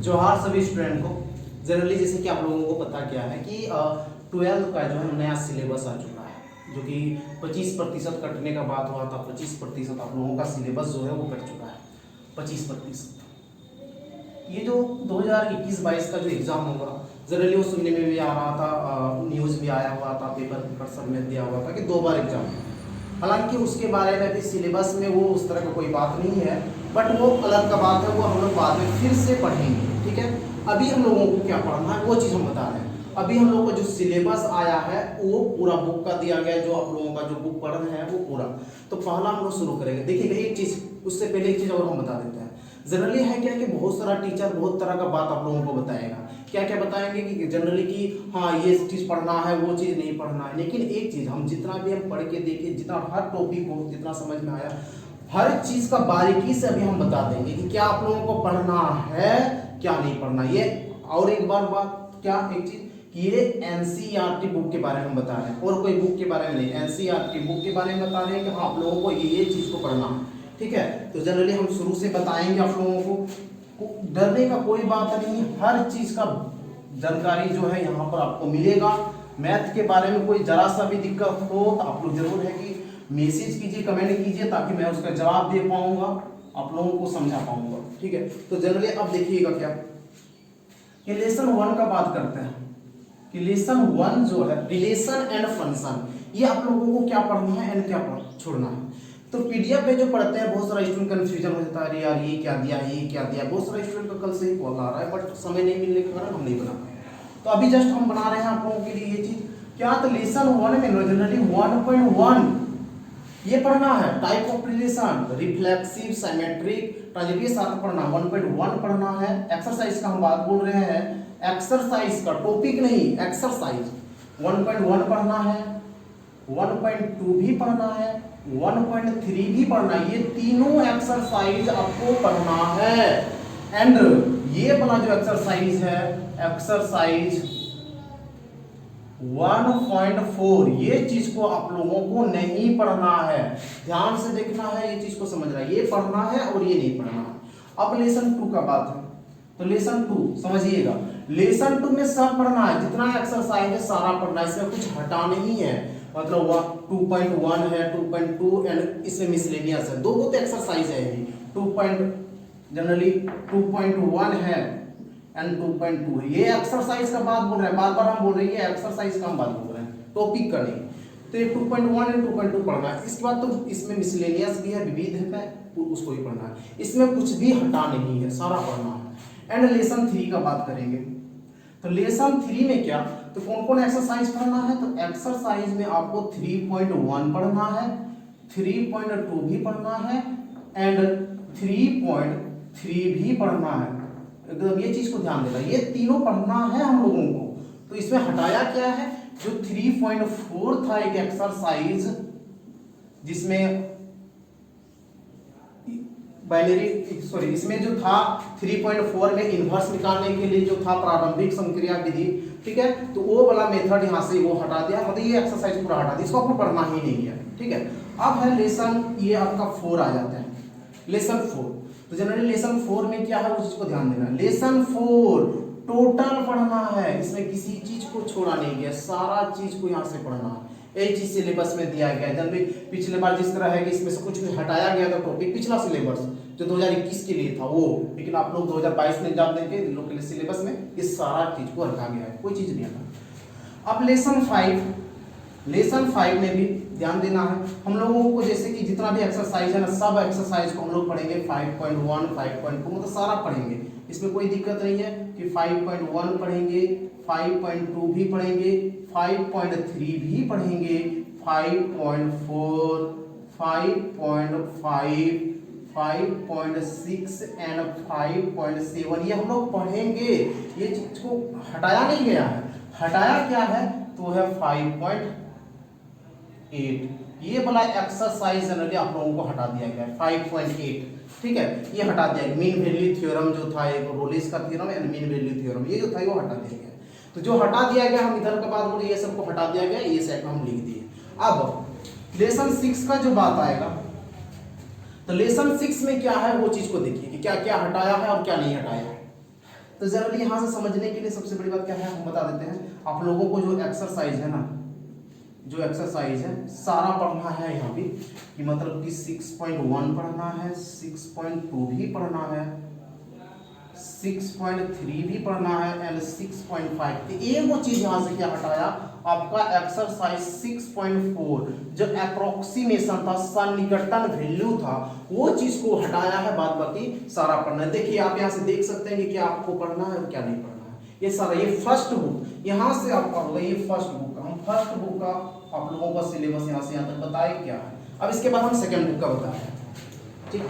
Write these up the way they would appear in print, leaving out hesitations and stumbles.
जोहार सभी स्टूडेंट को। जनरली जैसे कि आप लोगों को पता क्या है कि 12th का जो है नया सिलेबस आ चुका है, जो कि 25% कटने का बात हुआ था। 25% आप लोगों का सिलेबस जो है वो कट चुका है, 25%। ये जो 2021-22 का जो एग्ज़ाम होगा, जनरली वो सुनने में भी आ रहा था, न्यूज़ भी आया हुआ था, पेपर सब में दिया हुआ था कि 2 बार एग्जाम। हालांकि उसके बारे में भी सिलेबस में वो उस तरह का कोई बात नहीं है, बट वो अलग का बात है, वो हम लोग बाद में फिर से पढ़ेंगे। ठीक है, अभी हम लोगों को क्या पढ़ना है वो चीज़ हम बता रहे हैं। अभी हम लोगों को जो सिलेबस आया है वो पूरा बुक का दिया गया, जो आप लोगों का जो बुक पढ़ रहे हैं वो पूरा। तो पहला हम लोग शुरू करेंगे। देखिए एक चीज़, उससे पहले एक चीज़ और हम बता देते हैं। जनरली है क्या कि बहुत सारा टीचर बहुत तरह का बात आप लोगों को बताएगा। क्या क्या बताएंगे कि जनरली कि हाँ ये चीज़ पढ़ना है, वो चीज़ नहीं पढ़ना है। लेकिन एक चीज़ हम जितना भी हम पढ़ के देखें, जितना हर टॉपिक को जितना समझ में आया, हर चीज़ का बारीकी से अभी हम बता देंगे कि क्या आप लोगों को पढ़ना है, क्या नहीं पढ़ना। ये और एक बार बात, क्या एक चीज़ कि ये एनसीईआरटी बुक के बारे में हम बता रहे हैं, और कोई बुक के बारे में नहीं। एनसीईआरटी बुक के बारे में बता रहे हैं कि हाँ आप लोगों को ये चीज़ को पढ़ना है। ठीक है, तो जनरली हम शुरू से बताएंगे आप लोगों को, डरने का कोई बात नहीं। हर चीज़ का जानकारी जो है यहाँ पर आपको मिलेगा। मैथ के बारे में कोई जरा सा भी दिक्कत हो तो आप लोग जरूर है कि मैसेज कीजिए, कमेंट कीजिए, ताकि मैं उसका जवाब दे पाऊंगा, आप लोगों को समझा पाऊंगा। ठीक है, तो जनरली अब देखिएगा क्या कि लेसन 1 का बात करते हैं कि लेसन 1 जो है रिलेशन एंड फंक्शन, ये आप लोगों को क्या पढ़ना है एंड क्या छोड़ना है। तो पीडीएफ में जो पढ़ते हैं बहुत सारा स्टूडेंट कंफ्यूजन हो जाता है, अरे यार ये क्या दिया, ये क्या दिया। बहुत सारा स्टूडेंट का कल से ही कॉल आ रहा है, बट समय नहीं मिलने के कारण हम नहीं बना पाए। तो अभी जस्ट हम बना रहे हैं आप लोगों के लिए ये चीज क्या। तो लेसन 1 में जनरली 1.1 ये पढ़ना है, type of relation, reflexive, symmetric, transitive, साथ पढ़ना। 1.1 पढ़ना है। एक्सरसाइज का हम बात बोल रहे हैं, एक्सरसाइज का टॉपिक नहीं, एक्सरसाइज 1.1 पढ़ना है, 1.2 भी पढ़ना है, 1.3 भी पढ़ना है। ये तीनों एक्सरसाइज आपको पढ़ना है। एंड ये वाला जो एक्सरसाइज है, एक्सरसाइज 1.4, ये चीज को आप लोगों को नहीं पढ़ना है। ध्यान से देखना है, ये चीज को समझना है, ये पढ़ना है और ये नहीं पढ़ना है। अब लेसन 2 का बात है, तो लेसन 2 समझिएगा। लेसन 2 में सब पढ़ना है, जितना एक्सरसाइज है सारा पढ़ना है, इसमें कुछ हटा नहीं है। मतलब 2.1 है, 2.2 एंड इसमें मिसलेनियस है, दो बहुत एक्सरसाइज है ये। जनरली 2.1 है एंड 2.2 है। ये एक्सरसाइज का बात बोल रहे हैं, बार बार हम बोल रहे हैं एक्सरसाइज का हम बात बोल रहे हैं, टॉपिक का नहीं। तो ये 2.1 एंड 2.2 पढ़ना है। इसके बाद तो इसमें मिसलेनियस भी है, विविध है, उसको भी पढ़ना है। इसमें कुछ भी हटा नहीं है, सारा पढ़ना है। एंड लेसन 3 का बात करेंगे। तो लेसन 3 में क्या, तो कौन कौन एक्सरसाइज पढ़ना है। तो एक्सरसाइज में आपको 3.1 पढ़ना है, 3.2 भी पढ़ना है एंड 3.3 भी पढ़ना है। एकदम ये चीज को ध्यान देना, ये तीनों पढ़ना है हम लोगों को। तो इसमें हटाया क्या है, जो 3.4 था एक एक्सरसाइज, जिसमें बाइनरी सॉरी इसमें जो था 3.4 में इन्वर्स निकालने के लिए जो था प्रारंभिक संक्रिया विधि, ठीक है, तो वो वाला मेथड यहाँ से वो हटा दिया, मतलब ये एक्सरसाइज पूरा हटा दिया, इसको आपको पढ़ना ही नहीं है। ठीक है, अब है लेसन, ये आपका 4 आ जाता है, लेसन 4। तो जनरली लेसन 4 में क्या है उस चीज को ध्यान देना। लेसन 4 टोटल पढ़ना है, इसमें किसी चीज को छोड़ा नहीं गया, सारा चीज को यहाँ से पढ़ना है। एक चीज सिलेबस में दिया गया है। जनरली पिछले बार जिस तरह है कि इसमें से कुछ भी हटाया गया था टॉपिक, पिछला सिलेबस जो 2021 के लिए था वो, लेकिन आप लोग 2022 में एग्जाम देंगे, लोग के लिए सिलेबस में इस सारा चीज को रखा गया है, कोई चीज नहीं हटा। अब लेसन 5, लेसन 5 में भी ध्यान देना है हम लोगों को, जैसे कि जितना भी एक्सरसाइज है ना, सब एक्सरसाइज को हम लोग पढ़ेंगे। 5.1, 5.2 मतलब सारा पढ़ेंगे, इसमें कोई दिक्कत नहीं है कि 5.1 पढ़ेंगे, 5.2 भी पढ़ेंगे, 5.3 भी पढ़ेंगे, 5.4, 5.5, 5.6 एंड 5.7 ये हम लोग पढ़ेंगे। ये चीज को हटाया नहीं गया है, हटाया क्या है तो है 5.8, ये वाला एक्सरसाइज जनरली आप लोगों को हटा दिया गया है 5.8। ठीक है, ये हटा दिया गया। मीन वैल्यू थ्योरम जो था, एक रोलिस का theorem and mean value theorem, ये जो था वो हटा दिया गया। तो जो हटा दिया गया, हम इधर का बात बोले, ये सबको हटा दिया गया, ये सेट में हम लिख दिए। अब लेसन 6 का जो बात आएगा, तो लेसन 6 में क्या है वो चीज को देखिए कि क्या क्या हटाया है और क्या नहीं हटाया है। तो जनरली यहाँ से समझने के लिए सबसे बड़ी बात क्या है, हम बता देते हैं आप लोगों को जो एक्सरसाइज है ना, जो एक्सरसाइज है सारा पढ़ना है यहाँ भी, कि मतलब कि 6.1 पढ़ना है, 6.2 भी पढ़ना है, 6.3 भी पढ़ना है एंड 6.5। तो एक वो चीज यहाँ से क्या हटाया, आपका एक्सरसाइज 6.4 जो अप्रोक्सीमेशन था, सन्निकटन वैल्यू था, वो चीज को हटाया है, बाद बाकी सारा पढ़ना है। देखिए आप यहाँ से देख सकते हैं कि क्या आपको पढ़ना है और क्या नहीं पढ़ना है, ये सारा, ये फर्स्ट बुक यहाँ से आपका होगा, ये फर्स्ट बुक का, हम फर्स्ट बुक का आप लोगों का सिलेबस यहाँ से यहाँ तक बताए क्या है। अब इसके बाद हम सेकेंड बुक का बताएं, ठीक।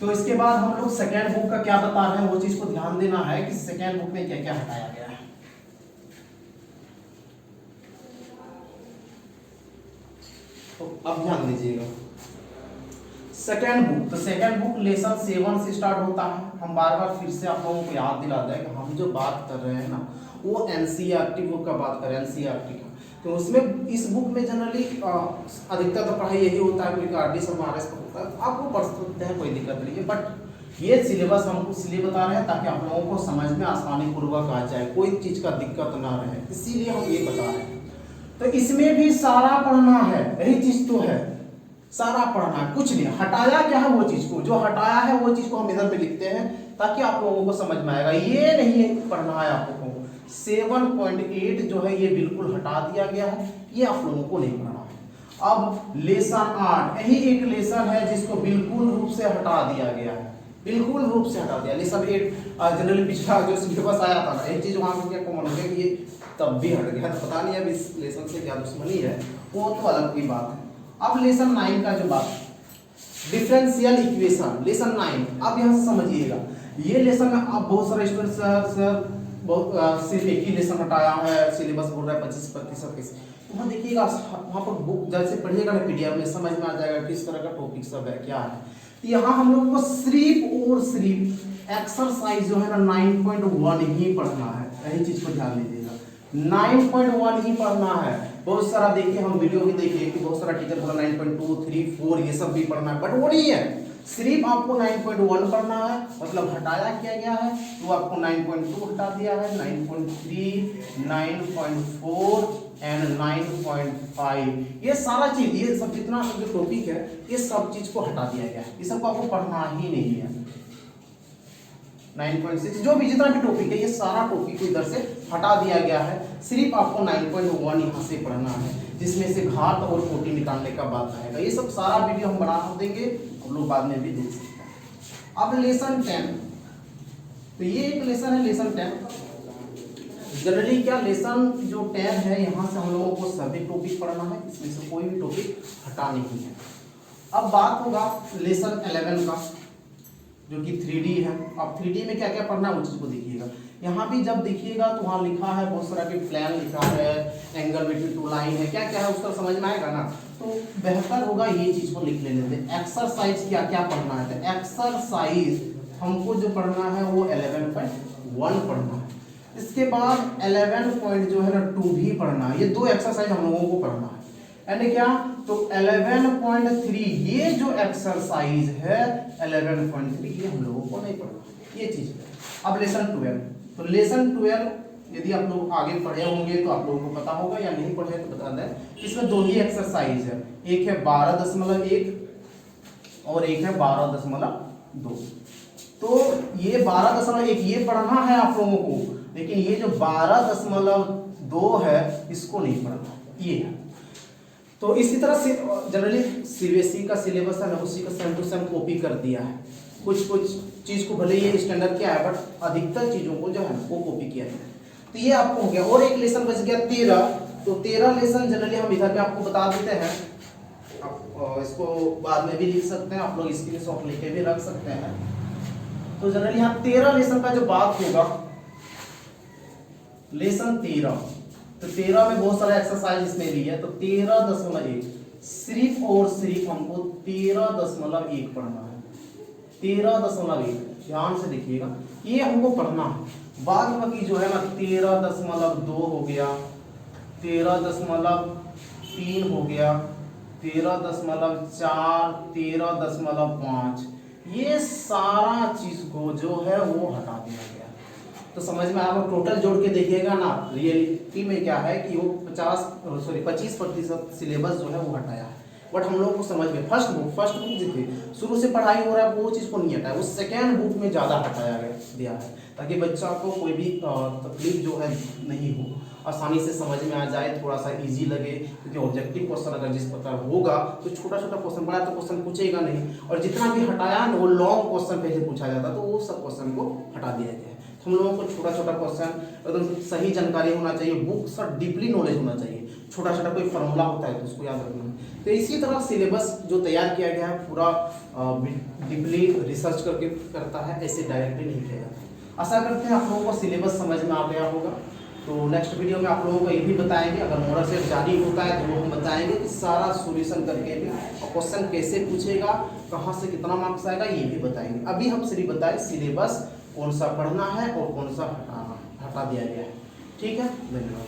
तो इसके बाद हम लोग सेकेंड बुक का क्या बता रहे हैं, वो चीज को ध्यान देना है कि सेकेंड बुक में क्या क्या हटाया गया है। तो अब ध्यान दीजिएगा सेकेंड बुक, तो सेकेंड बुक लेसन 7 से स्टार्ट होता है। हम बार बार फिर से आप लोगों को याद दिलाते हैं कि हम जो बात कर रहे हैं ना, वो एनसीईआरटी बुक का बात कर रहे हैं, एनसीईआरटी का। तो उसमें इस बुक में जनरली अधिकतर तो पढ़ाई यही होता है, कोई आरडी सब आरएस का होता है, आपको पढ़ सकते हैं, कोई दिक्कत नहीं है। बट ये सिलेबस हमको इसलिए बता रहे हैं ताकि आप लोगों को समझ में आसानी पूर्वक आ जाए, कोई चीज का दिक्कत ना रहे, इसीलिए हम ये बता रहे हैं। तो इसमें भी सारा पढ़ना है, यही चीज तो है, सारा पढ़ना है, कुछ नहीं हटाया क्या है, वो चीज को जो हटाया है वो चीज को हम इधर पे लिखते हैं ताकि आप लोगों को समझ में आएगा। ये नहीं पढ़ना है आप लोगों को, 7.8 जो है ये बिल्कुल हटा दिया गया है, ये आप लोगों को नहीं पढ़ना है। अब लेसन 8, यही एक लेसन है जिसको बिल्कुल रूप से हटा दिया गया है, बिल्कुल रूप से हटा दिया। लेसन 8 जनरली पिछला जो सिलेबस आया था ना, एक चीज वहां पे क्या कॉमन हो गया कि ये तब भी हट गया, तो पता नहीं अब इस लेसन से क्या दुश्मनी है, वो तो अलग की बात है। अब लेसन 9 का जो बात, डिफरेंशियल इक्वेशन, लेसन 9, अब यहाँ से समझिएगा, ये लेसन में अब बहुत सारे स्टूडेंट सर बहुत सिर्फ एक ही लेसन हटाया है, सिलेबस बोल रहा है 25% के। तो वहाँ देखिएगा, वहाँ पर बुक जैसे पढ़िएगा ना पीडीएफ में, समझ में आ जाएगा किस तरह का टॉपिक सब है, क्या है। तो यहाँ हम लोग को सिर्फ और सिर्फ एक्सरसाइज जो है ना 9.1 ही पढ़ना है, यही चीज को ध्यान दीजिएगा, 9.1 ही पढ़ना है। बहुत सारा देखिए, हम वीडियो भी देखिए कि बहुत सारा टीचर बोला 9.2, 3, 4 ये सब भी पढ़ना है, बट वो नहीं है, सिर्फ आपको 9.1 पढ़ना है। मतलब हटाया क्या गया है, तो आपको 9.2 हटा दिया है, 9.3, 9.4 एंड 9.5, ये सारा चीज, ये सब जितना जो टॉपिक है, ये सब चीज को हटा दिया गया है, ये सब को आपको पढ़ना ही नहीं है। 9.6 जो भी जितना भी टॉपिक है, ये सारा टॉपिक को इधर से हटा दिया गया है, सिर्फ आपको 9.1 यहाँ से पढ़ना है, जिसमें से घात और कोटि निकालने का बात आएगा। ये सब सारा वीडियो हम बना देंगे, हम लोग बाद में भी देख सकते हैं। अब लेसन 10, तो ये एक लेसन है, लेसन 10। जनरली क्या लेसन जो 10 है, यहाँ से हम लोगों को सभी टॉपिक पढ़ना है, इसमें से कोई भी टॉपिक हटा नहीं है। अब बात होगा लेसन 11 का, जो कि 3D है। अब 3D में क्या क्या पढ़ना है वो चीज को देखिएगा। यहाँ भी जब देखिएगा तो वहाँ लिखा है बहुत सारा कि प्लान लिखा है, एंगल बिटवीन टू लाइन है, क्या क्या है उसका समझ में आएगा ना, तो बेहतर होगा ये चीज को लिख लेने दें। एक्सरसाइज क्या क्या पढ़ना है, तो एक्सरसाइज हमको जो पढ़ना है वो 11.1 पढ़ना है। इसके बाद 11 पॉइंट जो है ना 2 भी पढ़ना है, ये 2 एक्सरसाइज हम लोगों को पढ़ना है। यानी क्या, तो 11.3 ये जो एक्सरसाइज है 11.3 ये हम लोगों को नहीं पढ़ना, ये चीज है। अब लेसन 12, तो लेसन 12 यदि आप लोग आगे पढ़े होंगे तो आप लोगों को पता होगा, या नहीं पढ़े तो बता दें। इसमें 2 ही एक्सरसाइज है, एक है 12.1 और एक है 12.2। तो ये 12.1 ये पढ़ना है आप लोगों को, लेकिन ये जो 12.2 है इसको नहीं पढ़ना, ये है। तो इसी तरह से जनरली सीबीएसई का सिलेबस है ना, उसी का सेम टू सेम कॉपी कर दिया है। कुछ कुछ चीज को भले ये स्टैंडर्ड क्या है, बट अधिकतर चीजों को जो है ना वो कॉपी किया है। तो ये आपको हो गया, और एक लेसन बच गया 13। तो 13 लेसन जनरली हम इधर पे आपको बता देते हैं, आप इसको बाद में भी लिख सकते हैं, आप लोग स्क्रीनशॉट लेके भी रख सकते हैं। तो जनरली यहाँ 13 लेसन का जो बात होगा, लेसन 13, तो 13 में बहुत सारा एक्सरसाइज इसमें भी है। तो 13.1 सिर्फ और सिर्फ हमको 13.1 पढ़ना है, 13.1 ध्यान से देखिएगा। ये हमको पढ़ना है। बाद बाकी जो है ना 13.2 हो गया, 13.3 हो गया, 13.4, 13.5, ये सारा चीज को जो है वो हटा दिया गया। तो समझ में आप टोटल जोड़ के देखिएगा ना, रियलिटी में क्या है कि वो 25% सिलेबस जो है वो हटाया है। बट हम लोग को समझ में फर्स्ट बुक देखिए शुरू से पढ़ाई हो रहा है, वो चीज़ को नहीं हटाया, वो सेकेंड बुक में ज़्यादा हटाया दिया है, ताकि बच्चा को कोई भी तकलीफ जो है नहीं हो, आसानी से समझ में आ जाए, थोड़ा सा इजी लगे। क्योंकि ऑब्जेक्टिव क्वेश्चन अगर जिस प्रकार होगा तो छोटा छोटा क्वेश्चन, बड़ा तो क्वेश्चन पूछेगा नहीं, और जितना भी हटाया ना वो लॉन्ग क्वेश्चन पहले पूछा जाता, तो वो सब क्वेश्चन को हटा दिया गया है। हम लोगों को छोटा छोटा क्वेश्चन एकदम सही जानकारी होना चाहिए, बुक से डीपली नॉलेज होना चाहिए, छोटा छोटा कोई फॉर्मूला होता है तो उसको याद रखना है। तो इसी तरह सिलेबस जो तैयार किया गया है पूरा डीपली रिसर्च करके करता है, ऐसे डायरेक्टली नहीं किया जाता। आशा करते हैं आप लोगों को सिलेबस समझ में आ गया होगा। तो नेक्स्ट वीडियो में आप लोगों को ये भी बताएंगे, अगर मॉडल सेट जारी होता है तो वो हम बताएंगे कि सारा सॉल्यूशन करके भी, और क्वेश्चन कैसे पूछेगा, कहाँ से कितना मार्क्स आएगा, ये भी बताएंगे। अभी हम सिर्फ बताएं सिलेबस कौन सा पढ़ना है और कौन सा हटा दिया गया है। ठीक है, धन्यवाद।